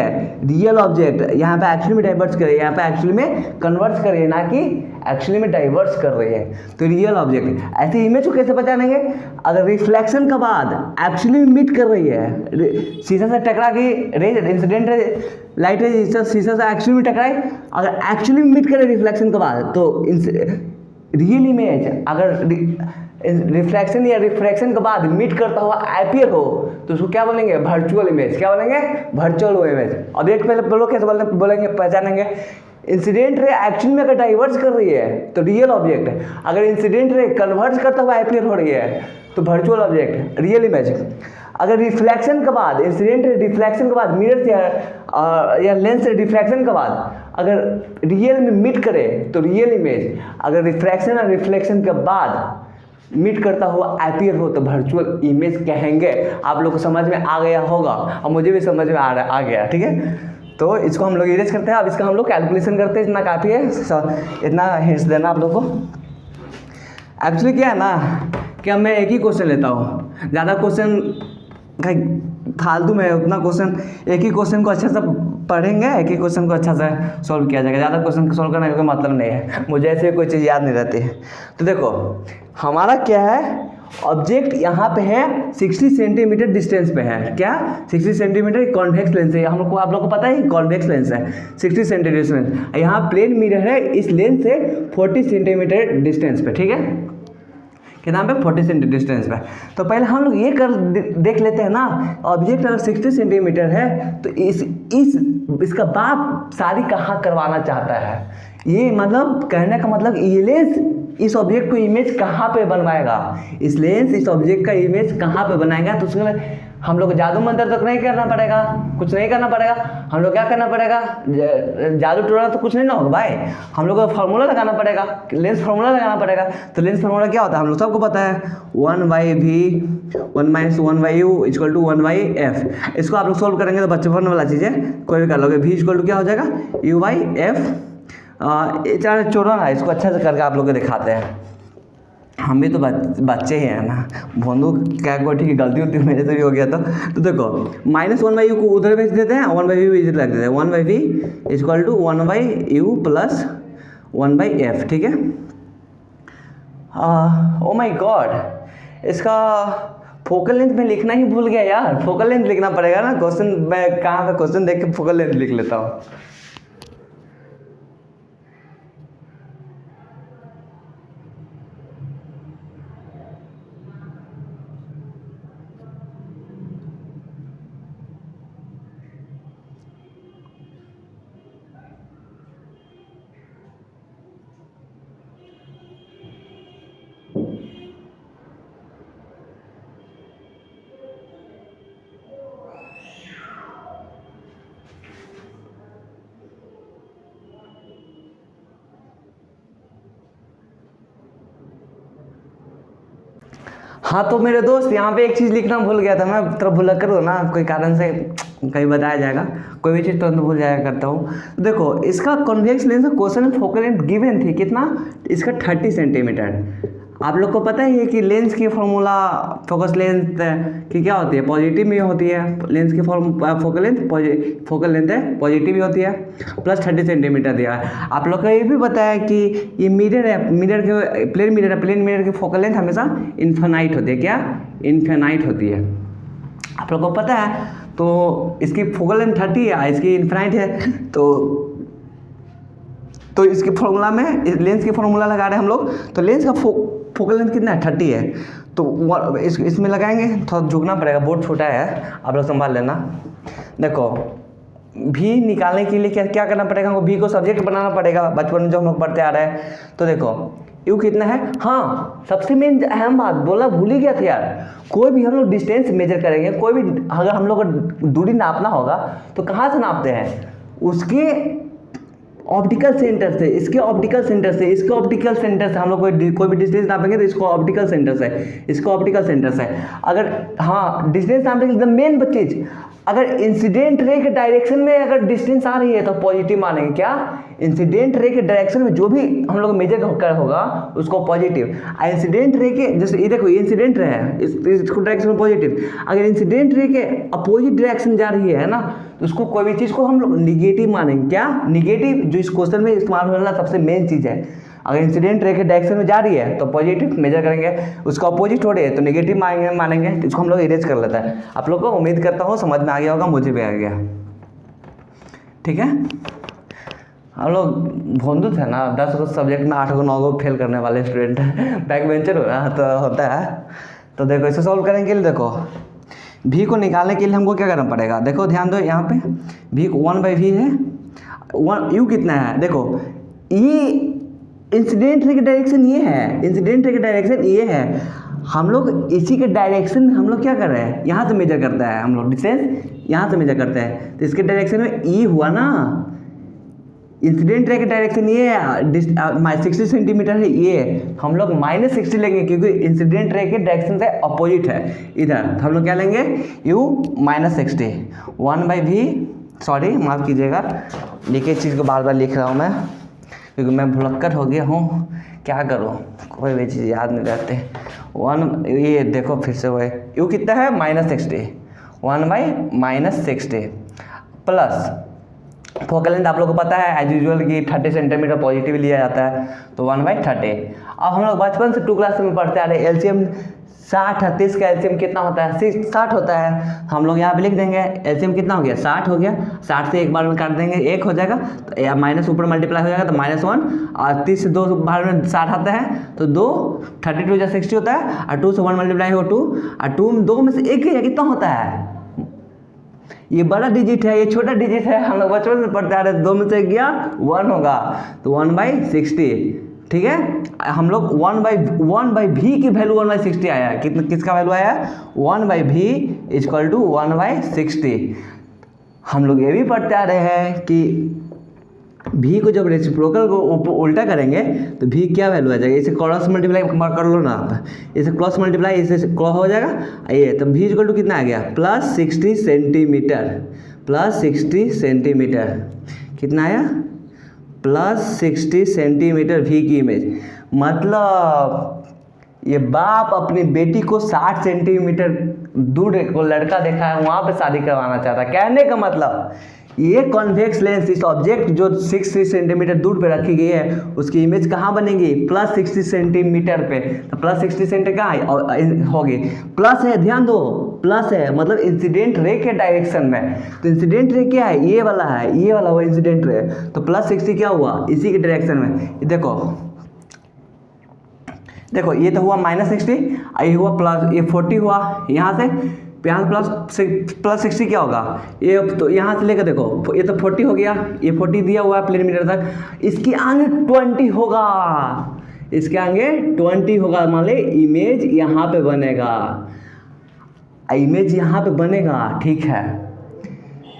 [SPEAKER 1] रियल ऑब्जेक्ट। यहाँ पे एक्चुअली में डाइवर्ज कर रही है, यहाँ पे एक्चुअली में कन्वर्ज कर रही है, ना कि एक्चुअली में डाइवर्स कर रही है, तो रियल ऑब्जेक्ट। ऐसे इमेज को कैसे पहचानेंगे? अगर रिफ्लेक्शन के बाद एक्चुअली में मीट कर रही है, शीशा से टकरा के रे इंसिडेंट रे लाइट रे शीशा से एक्चुअली में टकराई, अगर एक्चुअली में मीट करे रिफ्लेक्शन के बाद, तो रियल इमेज अगर रिफ्लेक्शन या रिफ्रैक्शन के बाद मीट करता हुआ अपीयर हो, तो उसको क्या बोलेंगे, वर्चुअल इमेज। क्या बोलेंगे? Virtual image. अब एक पहले बोलो कैसे बोलेंगे, पहचानेंगे। इंसिडेंट रे एक्चुअली में अगर डाइवर्ज कर रही है तो रियल ऑब्जेक्ट है, अगर इंसिडेंट रे कन्वर्ज करता हुआ अपीयर हो रही है तो वर्चुअल ऑब्जेक्ट, रियल इमेज। अगर रिफ्लेक्शन के बाद, इंसिडेंट रिफ्लेक्शन के बाद मिरर से या लेंस से रिफ्लेक्शन के बाद अगर रियल में मीट करे तो रियल इमेज, अगर रिफ्रैक्शन और रिफ्लेक्शन के बाद मीट करता हुआ अपीयर हो तो वर्चुअल इमेज कहेंगे। आप लोग को समझ में आ गया होगा और मुझे भी समझ में आ गया, ठीक है। तो इसको हम लोग इरेज करते हैं, अब इसका हम लोग कैलकुलेशन करते हैं, इतना काफ़ी है, इतना हिंट्स देना आप लोग को। एक्चुअली क्या है ना कि अब मैं एक ही क्वेश्चन लेता हूँ, ज़्यादा क्वेश्चन फालतू में उतना क्वेश्चन, एक ही क्वेश्चन को अच्छे से पढ़ेंगे, एक ही क्वेश्चन को अच्छा से सॉल्व किया जाएगा, ज़्यादा क्वेश्चन सॉल्व करने का कोई मतलब नहीं है, मुझे ऐसे कोई चीज़ याद नहीं रहती है। तो देखो हमारा क्या है, ऑब्जेक्ट यहाँ पे है 60 सेंटीमीटर डिस्टेंस पे है, क्या 60 सेंटीमीटर कॉन्वेक्स लेंस है, हम लोग को, आप लोग को पता है कॉन्वेक्स लेंस है 60 सेंटीमीटर डिस्टेंस, यहाँ प्लेन मिरर है इस लेंस से 40 सेंटीमीटर डिस्टेंस पे, ठीक है, कितना पे 40 सेंटीमीटर डिस्टेंस पे। तो पहले हम लोग ये देख लेते हैं ना, ऑब्जेक्ट अगर 60 सेंटीमीटर है तो इसका बाप शादी कहाँ करवाना चाहता है, ये मतलब कहने का मतलब ये लेंस इस ऑब्जेक्ट को इमेज कहाँ पे बनवाएगा, इस लेंस इस ऑब्जेक्ट का इमेज कहाँ पे बनाएगा। तो उसके लिए हम लोग जादू मंत्र तक नहीं करना पड़ेगा, कुछ नहीं करना पड़ेगा, हम लोग क्या करना पड़ेगा, जादू टोना तो कुछ नहीं ना होगा भाई, हम लोग को फार्मूला लगाना पड़ेगा, लेंस फार्मूला लगाना पड़ेगा। तो लेंस फार्मूला क्या होता है हम लोग सबको पता है, 1/v 1 - 1/u = 1/f। इसको आप लोग सोल्व करेंगे तो बचपन वाला चीज़ है, कोई भी कर लोगे। v = क्या हो जाएगा, u/f। इतना चोरा ना, इसको अच्छा से करके आप लोग को दिखाते हैं, हम भी तो बच्चे ही हैं ना, भोंदू क्या को ठीक है, गलती होती है मेरे से भी हो गया। तो देखो -1/u को उधर भेज देते हैं, 1/v इधर रख देते हैं, 1/v = 1/u + 1/f, ठीक है। ओ माय गॉड, इसका फोकल लेंथ में लिखना ही भूल गया यार, फोकल लेंथ लिखना पड़ेगा ना, क्वेश्चन मैं कहाँ पे क्वेश्चन देख के फोकल लेंथ लिख लेता हूँ। हाँ तो मेरे दोस्त यहाँ पे एक चीज़ लिखना भूल गया था मैं, थोड़ा भूला करो ना, कोई कारण से कहीं बताया जाएगा, कोई भी चीज़ तुरंत भूल जाया करता हूँ। देखो इसका कॉन्वेक्स लेंस का क्वेश्चन फोकल लेंथ गिवन थी कितना, इसका 30 सेंटीमीटर। आप लोग को पता ही है कि लेंस की फॉर्मूला फोकस लेंथ की क्या होती है, पॉजिटिव में होती है। लेंस की फोकल लेंथ है पॉजिटिव भी होती है, प्लस 30 सेंटीमीटर दिया है। आप लोग को ये भी पता है कि ये मिरर है, मिरर के प्लेन मिरर की फोकल लेंथ हमेशा इन्फिनाइट होती है। क्या इन्फिनाइट होती है, आप लोग को पता है। तो इसकी फोकल लेंथ 30 है, इसकी इन्फिनाइट है। तो इसके फॉर्मूला में लेंस की फॉर्मूला लगा रहे हैं हम लोग। तो लेंस का फोकल लेंथ कितना है, 30 है। तो इसमें लगाएंगे, थोड़ा झुकना पड़ेगा, बोर्ड छोटा है, आप लोग संभाल लेना। देखो भी निकालने के लिए क्या क्या करना पड़ेगा हमको, भी को सब्जेक्ट बनाना पड़ेगा, बचपन में जो हम लोग पढ़ते आ रहे हैं। तो देखो यू कितना है, हाँ सबसे मेन अहम बात बोला भूल ही गया था यार। कोई भी हम लोग डिस्टेंस मेजर करेंगे, कोई भी अगर हम लोग को दूरी नापना होगा तो कहाँ से नापते हैं, उसके ऑप्टिकल सेंटर से, इसके ऑप्टिकल सेंटर से, इसके ऑप्टिकल सेंटर से। हम लोग कोई भी डिस्टेंस नापेंगे तो इसको ऑप्टिकल सेंटर से, इसको ऑप्टिकल सेंटर से। अगर हाँ डिस्टेंस नापेंगे द मेन चीज, अगर इंसिडेंट रे के डायरेक्शन में अगर डिस्टेंस आ रही है तो पॉजिटिव मानेंगे। क्या इंसिडेंट रे के डायरेक्शन में जो भी हम लोग मेजर कर होगा उसको पॉजिटिव। इंसिडेंट रे के जैसे ये देखो, ये इंसिडेंट रे है, इसको डायरेक्शन में पॉजिटिव। अगर इंसिडेंट रे के अपोजिट डायरेक्शन जा रही है ना, तो उसको कोई भी चीज़ को हम लोग निगेटिव मानेंगे। क्या निगेटिव, जो इस क्वेश्चन में इस्तेमाल होने वाला सबसे मेन चीज़ है। अगर इंसिडेंट रे के डायरेक्शन में जा रही है तो पॉजिटिव मेजर करेंगे, उसका अपोजिट हो रही है तो नेगेटिव मानेंगे। तो इसको हम लोग इरेज कर लेते हैं। आप लोग को उम्मीद करता हूँ समझ में आ गया होगा, मुझे भी आ गया। ठीक है, हम लोग भोंदू थे ना, 10 गो सब्जेक्ट में 8 गो 9 गो फेल करने वाले स्टूडेंट बैक बेंचर हो रहा तो होता है। तो देखो इसे सॉल्व करने के लिए देखो भी को निकालने के लिए हमको क्या करना पड़ेगा। देखो ध्यान दो, यहाँ पे भी 1/v है, 1 यू कितना है। देखो ये इंसिडेंट रे की डायरेक्शन ये है, इंसिडेंट रे की डायरेक्शन ये है। हम लोग इसी के डायरेक्शन में हम लोग क्या कर रहे हैं, यहाँ से मेजर करता है हम लोग डिस्टेंस, यहाँ से मेजर करते हैं। तो इसके डायरेक्शन में ई हुआ ना, इंसिडेंट रे के डायरेक्शन ये है 60 सेंटीमीटर है, ये हम लोग -60 लेंगे क्योंकि इंसिडेंट रे के डायरेक्शन से अपोजिट है इधर। तो हम लोग क्या लेंगे, u -60 1/v, सॉरी माफ़ कीजिएगा, लिखे चीज़ को बार बार लिख रहा हूँ मैं क्योंकि मैं भुलक्कड़ हो गया हूँ, क्या करूँ, कोई भी चीज़ याद नहीं रहते। 1 ये देखो फिर से वही u कितना है -60, 1/-60 प्लस फोकल लेंथ आप लोग को पता है एज यूजुअल कि 30 सेंटीमीटर पॉजिटिव लिया जाता है, तो 1/30। अब हम लोग बचपन से 2 क्लास में पढ़ते आ रहे हैं, एलसीएम 60 है, 30 का एलसीएम कितना होता है, 60 होता है। हम लोग यहाँ पे लिख देंगे एलसीएम कितना हो गया, 60 हो गया। 60 से एक बार में काट देंगे, 1 हो जाएगा, तो या माइनस ऊपर मल्टीप्लाई हो जाएगा तो -1, और 30 से 2 बार में 60 आता है तो 2, 32 या 60 होता है, और 2 से 1 मल्टीप्लाई हो 2, और 2 में से 1 ही कितना होता है, ये बड़ा डिजिट है, ये छोटा डिजिट है। हम लोग बचपन से पढ़ते आ रहे, 2 में से गया 1 होगा, तो 1/60। ठीक है, हम लोग 1/v की वैल्यू 1/60 आया है। किसका वैल्यू आया है, 1/v = 1/60। हम लोग ये भी पढ़ते आ रहे हैं कि v को जब रेसिप्रोकल को उल्टा करेंगे तो v क्या वैल्यू आ जाएगा, इसे क्रॉस मल्टीप्लाई कर लो ना आप, इसे क्रॉस मल्टीप्लाई इसे क्रॉस हो जाएगा ये, तो v = कितना आ गया, +60 सेंटीमीटर, +60 सेंटीमीटर। कितना आया, +60 सेंटीमीटर v की इमेज। मतलब ये बाप अपनी बेटी को 60 सेंटीमीटर दूर को लड़का देखा है, वहाँ पे शादी करवाना चाहता है। कहने का मतलब ये कॉन्वेक्स लेंस, इस ऑब्जेक्ट जो 60 सेंटीमीटर दूर पे रखी गई है उसकी इमेज कहाँ बनेगी, +60 सेंटीमीटर पे। तो +60 सेंटीमीटर कहाँ होगी, प्लस है, ध्यान दो प्लस है, मतलब इंसिडेंट रे के डायरेक्शन में। तो इंसिडेंट रे क्या है, ये वाला है, ये वाला हुआ इंसिडेंट रे, तो +60 क्या हुआ, इसी के डायरेक्शन में। देखो ये तो हुआ -60, ये हुआ प्लस, ये 40 हुआ, यहाँ से +60 क्या होगा, ये तो यहाँ से लेकर देखो ये तो 40 हो गया, ये 40 दिया हुआ है प्लेन मीटर तक, इसके आगे 20 होगा, इसके आगे 20 होगा। मान ले इमेज यहाँ पे बनेगा, इमेज यहाँ पे बनेगा, ठीक है।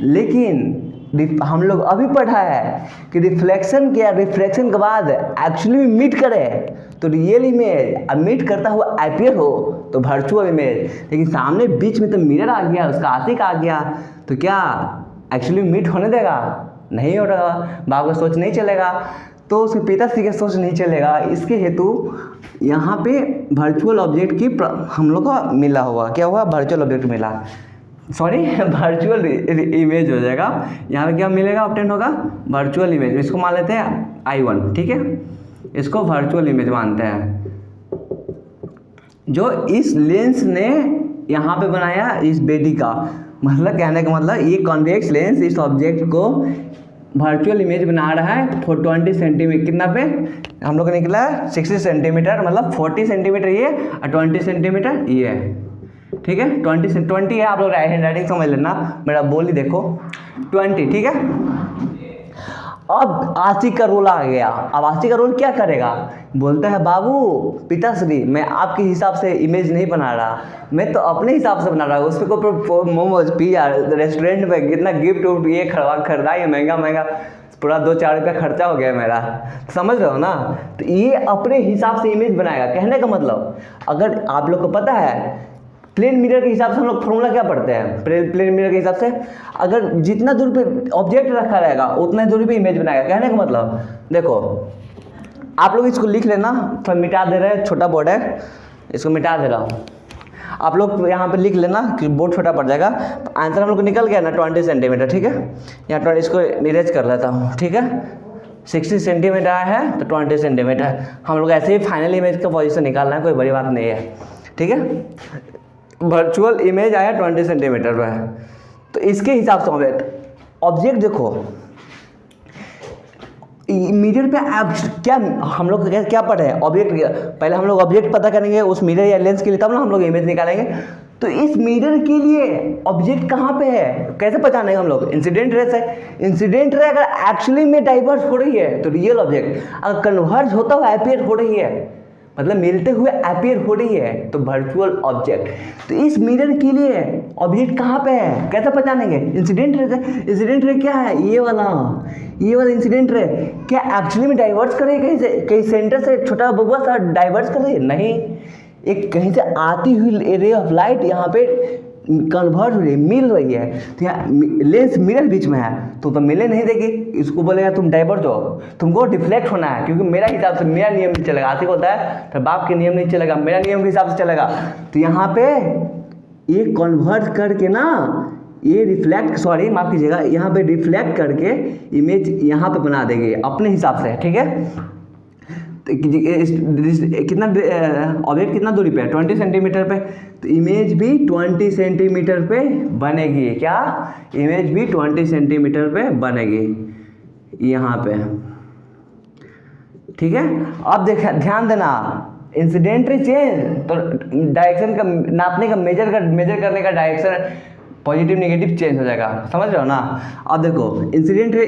[SPEAKER 1] लेकिन हम लोग अभी पढ़ा है कि रिफ्लेक्शन क्या, रिफ्लेक्शन के बाद एक्चुअली में मीट करे तो रियल इमेज, अब मीट करता हुआ अपीयर हो तो वर्चुअल इमेज। लेकिन सामने बीच में तो मिरर आ गया, उसका आशिक आ गया, तो क्या एक्चुअली मीट होने देगा, नहीं हो रहा, बाप का सोच नहीं चलेगा। तो उसमें पिताश्री का सोच नहीं चलेगा। इसके हेतु यहाँ पे वर्चुअल ऑब्जेक्ट की हम लोग को मिला हुआ, क्या हुआ, वर्चुअल ऑब्जेक्ट मिला, सॉरी वर्चुअल इमेज हो जाएगा। यहाँ पे क्या मिलेगा, ऑब्टेन होगा वर्चुअल इमेज। इसको मान लेते हैं I1, ठीक है, इसको वर्चुअल इमेज मानते हैं, जो इस लेंस ने यहाँ पे बनाया इस बेटी का। मतलब कहने का मतलब ये कॉन्वेक्स लेंस इस ऑब्जेक्ट को वर्चुअल इमेज बना रहा है 20 सेंटीमीटर, कितना पे हम लोग को निकला है 60 सेंटीमीटर, मतलब 40 सेंटीमीटर ये और 20 सेंटीमीटर ये है, ठीक है। 20 है, आप लोग हैंड राइटिंग समझ लेना, मेरा बोल ही देखो 20, ठीक है। अब आशिक का रोल आ गया। अब आशिक का रोल क्या करेगा, बोलता है बाबू पिताश्री मैं आपके हिसाब से इमेज नहीं बना रहा, मैं तो अपने हिसाब से बना रहा हूँ। उस पर कोई मोमोज पिज़्ज़ा रेस्टोरेंट में कितना गिफ्ट उफ्ट ये खरीदा, ये महंगा महंगा पूरा 2-4 रुपया खर्चा हो गया मेरा, समझ रहे हो ना। तो ये अपने हिसाब से इमेज बनाएगा। कहने का मतलब, अगर आप लोग को पता है प्लेन मिरर के हिसाब से हम लोग फॉर्मूला क्या पढ़ते हैं, प्लेन मिरर के हिसाब से अगर जितना दूर पे ऑब्जेक्ट रखा रहेगा उतना ही दूरी पे इमेज बनाएगा। कहने का मतलब देखो, आप लोग इसको लिख लेना, थोड़ा मिटा दे रहे हैं, छोटा बोर्ड है इसको मिटा दे रहा हूँ, आप लोग यहाँ पे लिख लेना कि बोर्ड छोटा पड़ जाएगा। आंसर हम लोग को निकल गया ना 20 सेंटीमीटर, ठीक है। यहाँ 20 इसको इरेज कर लेता हूँ, ठीक है। 60 सेंटीमीटर आया है तो 20 सेंटीमीटर, हम लोग ऐसे ही फाइनल इमेज का पोजीशन निकालना है, कोई बड़ी बात नहीं है, ठीक है। वर्चुअल इमेज आया 20 सेंटीमीटर पर, तो इसके हिसाब से ऑब्जेक्ट देखो मिरर पे आप क्या हम लोग क्या पढ़े हैं, ऑब्जेक्ट। पहले हम लोग ऑब्जेक्ट पता करेंगे उस मिरर या लेंस के लिए, तब ना हम लोग इमेज निकालेंगे। तो इस मिरर के लिए ऑब्जेक्ट कहाँ पे है, कैसे पहचानेंगे हम लोग, इंसिडेंट रे से। इंसिडेंट रे अगर एक्चुअली में डाइवर्स हो रही है तो रियल ऑब्जेक्ट, अगर कन्वर्ज होता हुआ अपीयर हो रही है मतलब मिलते हुए अपीयर हो रही है तो वर्चुअल ऑब्जेक्ट। तो इस मिरर के लिए ऑब्जेक्ट कहाँ पे है, कैसे पहचानेंगे, इंसिडेंट रे से। इंसिडेंट रे क्या है, ये वाला इंसिडेंट रे क्या एक्चुअली में डाइवर्स कर रही है कहीं से, कहीं सेंटर से छोटा बबुआ सा डाइवर्स कर रही है, नहीं, एक कहीं से आती हुई रे ऑफ लाइट यहाँ पे कन्वर्ट हो रही है, मिल रही है। तो यहाँ लेंस मिरर बीच में है तो मिले नहीं देगी, इसको बोलेगा तुम डाइवर्ट हो, तुमको डिफ्लेक्ट होना है, क्योंकि मेरा हिसाब से मेरा नियम नहीं चलेगा। आशिक होता है तो बाप के नियम नहीं चलेगा, मेरा नियम के हिसाब से चलेगा। तो यहाँ पे ये कन्वर्ट करके ना ये रिफ्लेक्ट, सॉरी माफ कीजिएगा, यहाँ पे रिफ्लेक्ट करके इमेज यहाँ पे बना देंगे अपने हिसाब से, ठीक है। कितना ऑब्जेक्ट कितना दूरी पे है, 20 सेंटीमीटर पे, तो इमेज भी 20 सेंटीमीटर पे बनेगी। क्या, इमेज भी 20 सेंटीमीटर पे बनेगी यहाँ पे, ठीक है। अब देखा, ध्यान देना, इंसिडेंट रे चेंज तो डायरेक्शन का नापने का मेजर करने का डायरेक्शन पॉजिटिव नेगेटिव चेंज हो जाएगा, समझ रहे हो ना। अब देखो इंसिडेंट रे,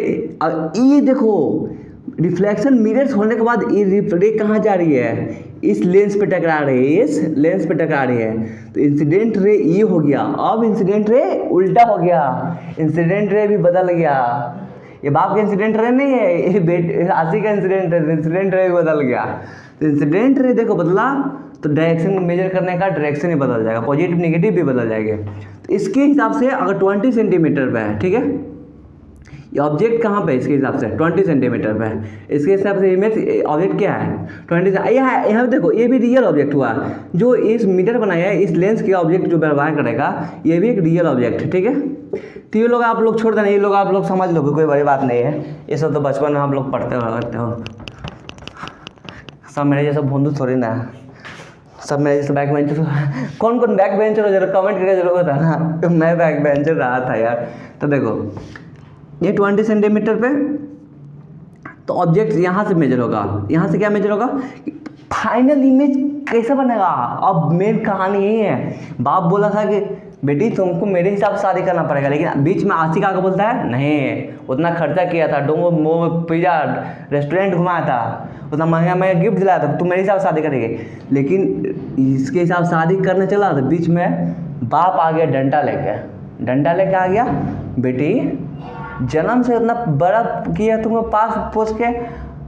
[SPEAKER 1] ये देखो रिफ्लेक्शन मिरर्स होने के बाद ये रे कहाँ जा रही है, इस लेंस पे टकरा रही है, इस लेंस पे टकरा रही है। तो इंसिडेंट रे ये हो गया, अब इंसिडेंट रे उल्टा हो गया, इंसिडेंट रे भी बदल गया। ये बाप का इंसिडेंट रे नहीं है, ये आशिक का इंसिडेंट रे भी बदल गया। तो इंसिडेंट रे देखो बदला तो डायरेक्शन मेजर करने का डायरेक्शन ही बदल जाएगा, पॉजिटिव नेगेटिव भी बदल जाएंगे। तो इसके हिसाब से अगर 20 सेंटीमीटर पे है, ठीक है, ये ऑब्जेक्ट कहाँ पे, इसके हिसाब से 20 सेंटीमीटर पे है, इसके हिसाब से इमेज ऑब्जेक्ट क्या है 20 से। यहाँ देखो ये भी रियल ऑब्जेक्ट हुआ, जो इस मीटर बनाया है इस लेंस के ऑब्जेक्ट जो व्यवहार करेगा ये भी एक रियल ऑब्जेक्ट, ठीक है। तो ये लोग आप लोग छोड़ देना, ये लोग आप लोग समझ लो, कोई बड़ी बात नहीं है, ये सब तो बचपन में हम लोग पढ़ते हो, सब मेरे जैसा भोंदू थोड़ी ना, सब मेरे जैसे बैक बेंचर। कौन कौन बैक बेंचर हो जरा कमेंट करके जरूर बताना, मैं बैक बेंचर रहा था यार। तो देखो ये 20 सेंटीमीटर पे, तो ऑब्जेक्ट यहाँ से मेजर होगा, यहाँ से क्या मेजर होगा, फाइनल इमेज कैसे बनेगा। अब मेन कहानी यही है, बाप बोला था कि बेटी तुमको मेरे हिसाब से शादी करना पड़ेगा, लेकिन बीच में आशिक आके बोलता है नहीं, उतना खर्चा किया था, डोमो पिज़्ज़ा रेस्टोरेंट घुमाया था, उतना महंगा महंगा गिफ्ट दिलाया था, तुम मेरे हिसाब से शादी करेंगे। लेकिन इसके हिसाब से शादी करने चला तो बीच में बाप आ गया डंडा लेके आ गया, बेटी जन्म से इतना बड़ा किया, तुमको पास पोस के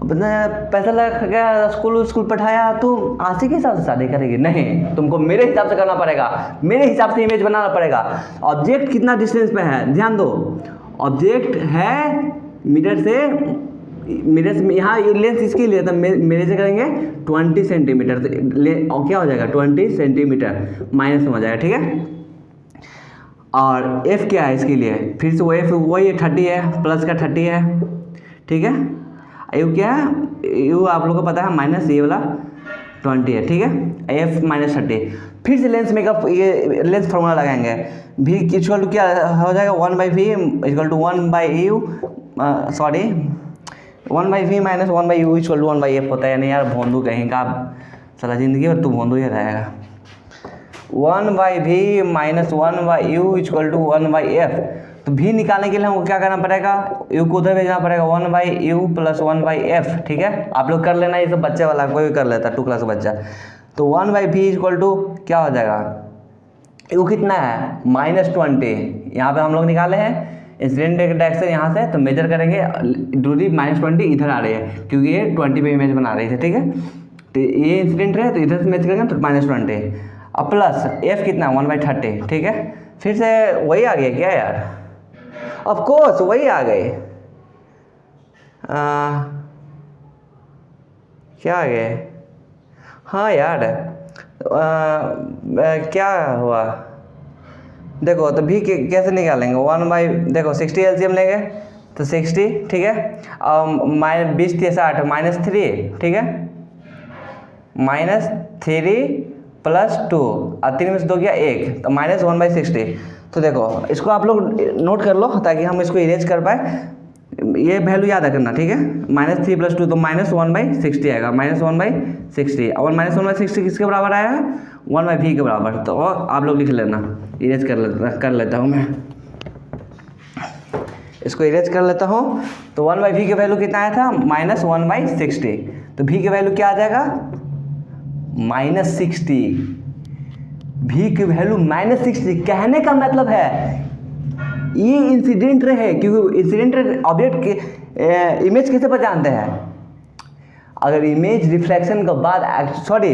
[SPEAKER 1] पैसा लगा गया, स्कूल पढ़ाया, तो आशिक के हिसाब से शादी करेगी, नहीं, तुमको मेरे हिसाब से करना पड़ेगा, मेरे हिसाब से इमेज बनाना पड़ेगा। ऑब्जेक्ट कितना डिस्टेंस पे है, ध्यान दो, ऑब्जेक्ट है मीटर से मेरे से यहाँ लेंस इसके लिए था, मेरे से करेंगे 20 सेंटीमीटर, तो क्या हो जाएगा 20 सेंटीमीटर माइनस में हो जाएगा, ठीक है। और एफ क्या है इसके लिए, फिर से वो एफ वही 30 है, प्लस का 30 है, ठीक है। यू क्या है, यू आप लोगों को पता है माइनस ये वाला 20 है, ठीक है। एफ माइनस 30, फिर से लेंस मेकअप ये लेंस फार्मूला लगाएंगे, भी इक्वल टू क्या हो जाएगा 1/v equal to 1/u, sorry 1/v minus 1/u equal to 1/f होता है। यानी यार भोंदू कहीं का सारा जिंदगी और तू भोंदू ही रहेगा। 1/v minus 1/u equal to 1/f। तो v निकालने के लिए हमको क्या करना पड़ेगा, u को उधर भेजना पड़ेगा 1/u प्लस 1/f, ठीक है। आप लोग कर लेना, ये सब बच्चे वाला कोई भी कर लेता है, 2 क्लास का बच्चा। तो 1/v इक्वल टू क्या हो जाएगा, u कितना है -20, यहाँ पे हम लोग निकाले हैं इंसिडेंट डायरेक्शन यहाँ से, तो मेजर करेंगे दूरी -20 इधर आ रही है क्योंकि ये 20 पे इमेज बना रही थी, ठीक है। तो ये इंसिडेंट रहे तो इधर से मेजर करेंगे तो -20 और प्लस f कितना 1/30, ठीक है। फिर से वही आ गया क्या यार, ऑफ कोर्स वही आ गए, क्या आ गए, हाँ यार क्या हुआ देखो। तो भी कैसे निकालेंगे 1 देखो 60 एलसीएम लेंगे तो 60, ठीक है। और -20 × 60 -3, ठीक है, -3 प्लस 2 और 3 में से 2 गया 1, तो -1/60। तो देखो इसको आप लोग नोट कर लो ताकि हम इसको इरेज कर पाए, ये वैल्यू याद रखना, ठीक है। -3 + 2 तो -1/60 आएगा, -1/60 और -1/60 किसके बराबर आया है 1/v के बराबर। तो आप लोग लिख लेना, इरेज कर लेता हूँ मैं, इसको इरेज कर लेता हूँ। तो 1/v की वैल्यू कितना आया था -1/60, तो v की वैल्यू क्या आ जाएगा -60, v की वैल्यू -60। कहने का मतलब है ये इंसिडेंट रे है, क्योंकि इंसिडेंट रे ऑब्जेक्ट के इमेज कैसे पहचानते हैं, अगर इमेज रिफ्लेक्शन के बाद सॉरी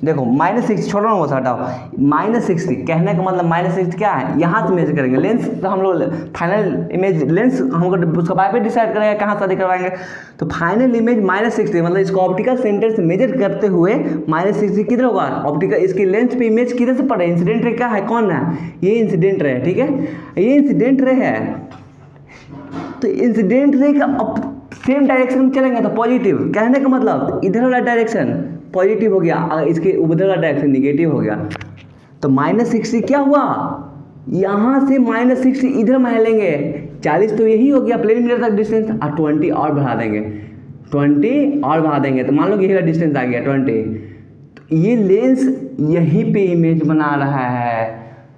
[SPEAKER 1] देखो -60 छोड़ो ना वो हटाओ, -60 कहने का मतलब -60 क्या है, यहाँ से मेजर करेंगे लेंस, तो हम लोग फाइनल इमेज लेंस हमको उसका बाय पे डिसाइड करेंगे कहाँ शादी करवाएंगे। तो फाइनल इमेज -60 मतलब इसको ऑप्टिकल सेंटर से मेजर करते हुए -60 किधर होगा ऑप्टिकल, इसकी लेंस पे इमेज किधर से पड़े, इंसिडेंट रे क्या है, कौन है ये इंसिडेंट रे, ठीक है, ये इंसिडेंट रे है। तो इंसिडेंट रे का सेम डायरेक्शन में चलेंगे तो पॉजिटिव, कहने का मतलब इधर वाला डायरेक्शन पॉजिटिव हो गया, अगर इसके उधर वाला डायरेक्शन निगेटिव हो गया। तो -60 क्या हुआ, यहाँ से -60 इधर मान लेंगे, 40 तो यही हो गया प्लेन मिरर तक डिस्टेंस, और 20 और बढ़ा देंगे, 20 और बढ़ा देंगे, तो मान लो यही डिस्टेंस आ गया 20। तो ये लेंस यहीं पे इमेज बना रहा है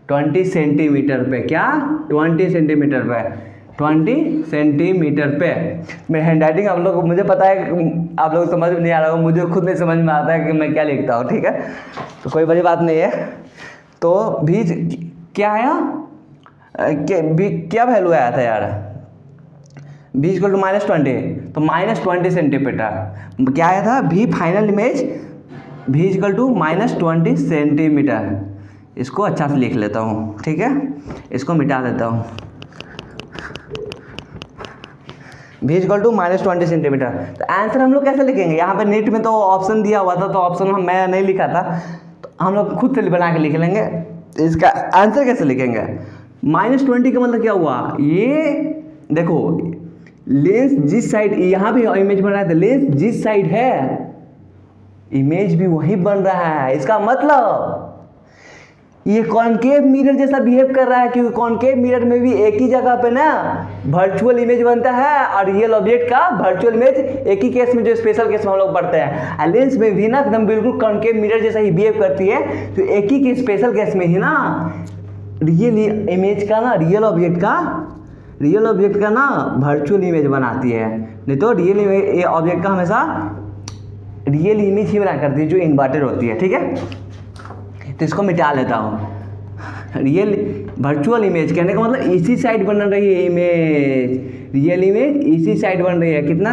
[SPEAKER 1] 20 सेंटीमीटर पे, क्या 20 सेंटीमीटर पे, 20 सेंटीमीटर पे। मेरी हैंड राइटिंग आप लोग को मुझे पता है आप लोग समझ में नहीं आ रहा हो, मुझे खुद नहीं समझ में आता है कि मैं क्या लिखता हूँ, ठीक है, तो कोई बड़ी बात नहीं है। तो भी क्या आया, क्या वैल्यू आया था यार, v = -20, तो -20 सेंटीमीटर क्या आया था, v final image v = -20 centimetre. इसको अच्छा से लिख लेता हूँ, ठीक है, इसको मिटा देता हूँ, v = -20 सेंटीमीटर। तो आंसर हम लोग कैसे लिखेंगे, यहाँ पे नेट में तो ऑप्शन दिया हुआ था, तो ऑप्शन मैं नहीं लिखा था, तो हम लोग खुद से बना के लिख लेंगे। इसका आंसर कैसे लिखेंगे, -20 का मतलब क्या हुआ, ये देखो लेंस जिस साइड, यहाँ भी इमेज बन रहा है, तो लेंस जिस साइड है इमेज भी वही बन रहा है, इसका मतलब ये कॉनकेव मिरर जैसा बिहेव कर रहा है, क्योंकि कॉनकेव मिरर में भी एक ही जगह पे ना वर्चुअल इमेज बनता है और रियल ऑब्जेक्ट का वर्चुअल इमेज एक ही केस में, जो स्पेशल केस में हम लोग पढ़ते हैं। लेंस में भी ना एकदम बिल्कुल कॉनकेव मिरर जैसा ही बिहेव करती है, तो एक ही के स्पेशल केस में ही ना रियल इमेज का ना रियल ऑब्जेक्ट का ना वर्चुअल इमेज बनाती है, नहीं तो रियल ऑब्जेक्ट का हमेशा रियल इमेज ही बना करती है जो इन्वर्टेड होती है, ठीक है। तो इसको मिटा लेता हूँ, रियल वर्चुअल इमेज कहने का मतलब इसी साइड बन रही है इमेज, रियल इमेज इसी साइड बन रही है, कितना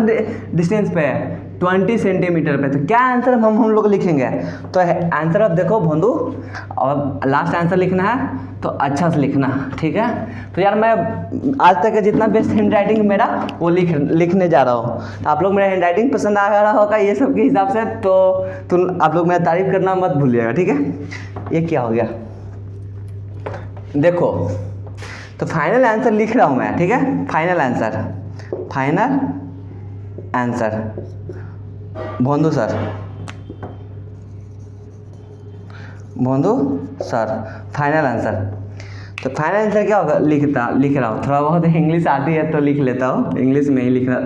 [SPEAKER 1] डिस्टेंस पे है 20 सेंटीमीटर पे। तो क्या आंसर हम लोग लिखेंगे? तो आंसर अब देखो बंधु, अब लास्ट आंसर लिखना है तो अच्छा से लिखना, ठीक है। तो यार मैं आज तक का जितना बेस्ट हैंड राइटिंग मेरा वो लिखने जा रहा हूँ। तो आप लोग मेरा हैंड राइटिंग पसंद आ रहा होगा ये सब के हिसाब से, तो आप लोग मेरा तारीफ करना मत भूलिएगा, ठीक है। ये क्या हो गया देखो, तो फाइनल आंसर लिख रहा हूँ मैं, ठीक है। फाइनल आंसर बंधु सर फाइनल आंसर। तो फाइनल आंसर क्या होगा लिख रहा हूँ। थोड़ा बहुत इंग्लिश आती है तो लिख लेता हूँ, इंग्लिश में ही लिखना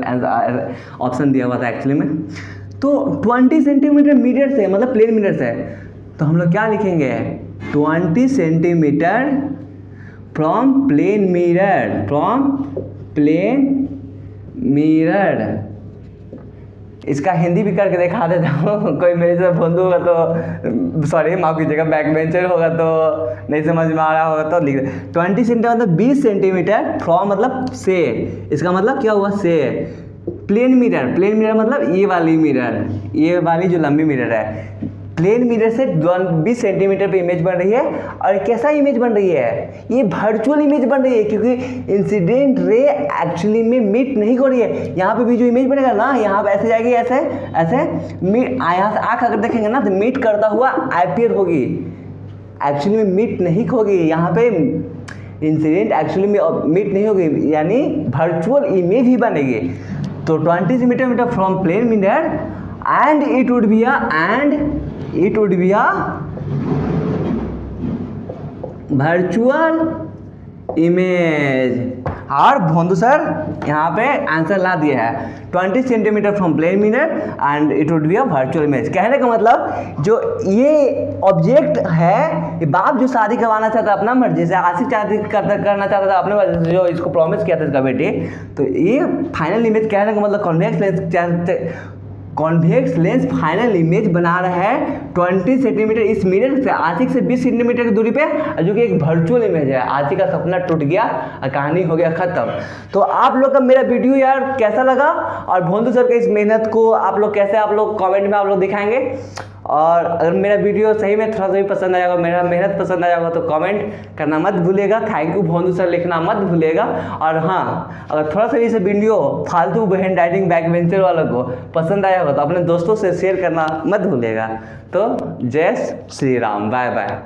[SPEAKER 1] ऑप्शन दिया हुआ था एक्चुअली में। तो 20 सेंटीमीटर मिरर से मतलब प्लेन मिरर से, तो हम लोग क्या लिखेंगे? 20 सेंटीमीटर फ्रॉम प्लेन मिरर। इसका हिंदी भी करके दिखा देता हूँ। कोई मेरे से बंधु होगा तो सॉरी माफ कीजिएगा, बैक बेंचर होगा तो नहीं समझ में आ रहा होगा तो लिख 20 सेंटीमीटर मतलब 20 सेंटीमीटर फ्रॉम मतलब से, इसका मतलब क्या हुआ? से प्लेन मिरर मतलब ये वाली जो लंबी मिरर है, प्लेन मिरर से 20 सेंटीमीटर पे इमेज बन रही है। और कैसा इमेज बन रही है? ये वर्चुअल इमेज बन रही है, क्योंकि इंसिडेंट रे एक्चुअली में मीट नहीं हो रही है। यहाँ पे भी जो इमेज बनेगा ना, यहाँ पे ऐसे जाएगी, ऐसे यहाँ से आँख अगर देखेंगे ना तो मीट करता हुआ अपीयर होगी, एक्चुअली में मीट नहीं होगी। यहाँ पे इंसिडेंट एक्चुअली में मीट नहीं होगी, यानी वर्चुअल इमेज ही बनेगी। तो 20 centimetre from plane mirror and it would be a virtual image। और बंधु सर यहाँ पे आंसर ला दिया है 20 centimetre from plane mirror and it would be a virtual image. कहने का मतलब जो ये ऑब्जेक्ट है, ये बाप जो शादी करवाना चाहता है अपना मर्जी से, आशिक शादी करना चाहता था अपने वजह से, जो इसको प्रॉमिस किया था इसका बेटे, तो ये फाइनल इमेज कहने का मतलब कॉन्वेक्स लेंस फाइनल इमेज बना रहा है 20 सेंटीमीटर इस मिरर से, आशिक से 20 सेंटीमीटर की दूरी पे, जो कि एक वर्चुअल इमेज है। आशिक का सपना टूट गया और कहानी हो गया खत्म। तो आप लोग का मेरा वीडियो यार कैसा लगा, और बंधु सर के इस मेहनत को आप लोग कमेंट में आप लोग दिखाएंगे। और अगर मेरा वीडियो सही में थोड़ा सा भी पसंद आया होगा, मेरा मेहनत पसंद आया होगा, तो कमेंट करना मत भूलिएगा, थैंक यू बंधु सर लिखना मत भूलिएगा। और हाँ, अगर थोड़ा सा इस वीडियो फालतू हैंड राइटिंग बैक बेंचर वालों को पसंद आया होगा तो अपने दोस्तों से शेयर करना मत भूलिएगा। तो जय श्री राम, बाय बाय।